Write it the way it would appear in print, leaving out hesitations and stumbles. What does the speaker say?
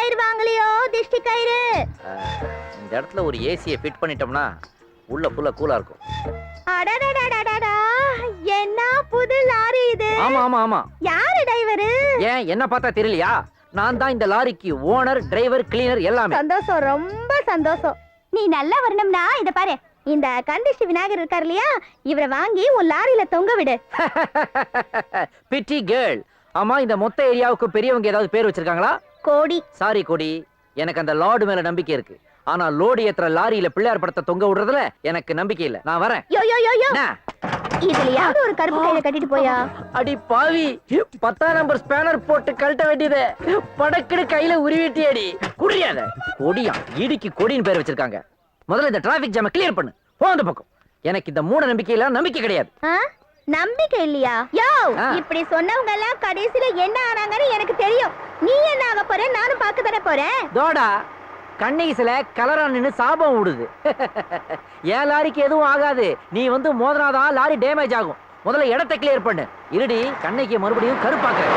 கயிறு வாங்கலையோ திஷ்டி கயிறு. இந்த இடத்துல ஒரு ஏசியை ஃபிட் பண்ணிட்டோம்னா உள்ள புல்ல கூலா இருக்கும். அடடடடடடா, என்ன புது லாரி இது. ஆமா ஆமா ஆமா. யாரு டிரைவரு? ஏன் என்ன பார்த்தா தெரியலையா? நான் தான் இந்த லாரிக்கு ஓனர், டிரைவர், கிளீனர் எல்லாமே. சந்தோஷம், ரொம்ப சந்தோஷம். நீ நல்லா வரணும்னா இத பாரு, இந்த கந்திஷ்டி விநாயகர் இருக்கார் இல்லையா, இவரை வாங்கி உன் லாரியில தொங்க விடு. பிட்டி கேர்ள். ஆமா, இந்த மொத்த ஏரியாவுக்கு பெரியவங்க ஏதாவது பேர் வச்சிருக்காங்களா? கோடி. சாரி கோடி, எனக்கு அந்த லார்டு மேல நம்பிக்கை இருக்கு. ஆனா லோடு ஏத்துற லாரியில பிள்ளையார் படத்தை தொங்க விடுறதுல எனக்கு நம்பிக்கை இல்ல. நான் வரேன். யோ யோ யோ யோ, இதுலயாவது ஒரு கருப்பு கையில கட்டிட்டு போயா. அடி பாவி, 10ஆம் நம்பர் ஸ்பேனர் போட்டு கழட்ட வேண்டியது படக்குடு கையில உருவிட்டியடி. குடியாத கொடியா, இடிக்கு கொடின்னு பேர் வச்சிருக்காங்க. முதல்ல இந்த டிராபிக் ஜாம கிளியர் பண்ணு. போ அந்த பக்கம். எனக்கு இந்த மூட நம்பிக்கையில நம்பிக்கை கிடையாது. நம்பிக்கை இல்லையா? யோ, இப்படி சொன்னவங்க எல்லாம் கடைசியில என்ன ஆனாங்கன்னு எனக்கு தெரியும். நீ என்ன ஆக போற? நானும் பார்க்க தானே போறேன். தோடா கண்ணீசில கலரா நின்னு சாபம் விடுது. ஏன் லாரிக்கு எதுவும் ஆகாது. நீ வந்து மோதனாதான் லாரி டேமேஜ் ஆகும். முதல்ல இடத்தை கிளியர் பண்ணு. இருடி, கண்ணைக்கு மறுபடியும் கருப்பாக்குறேன்.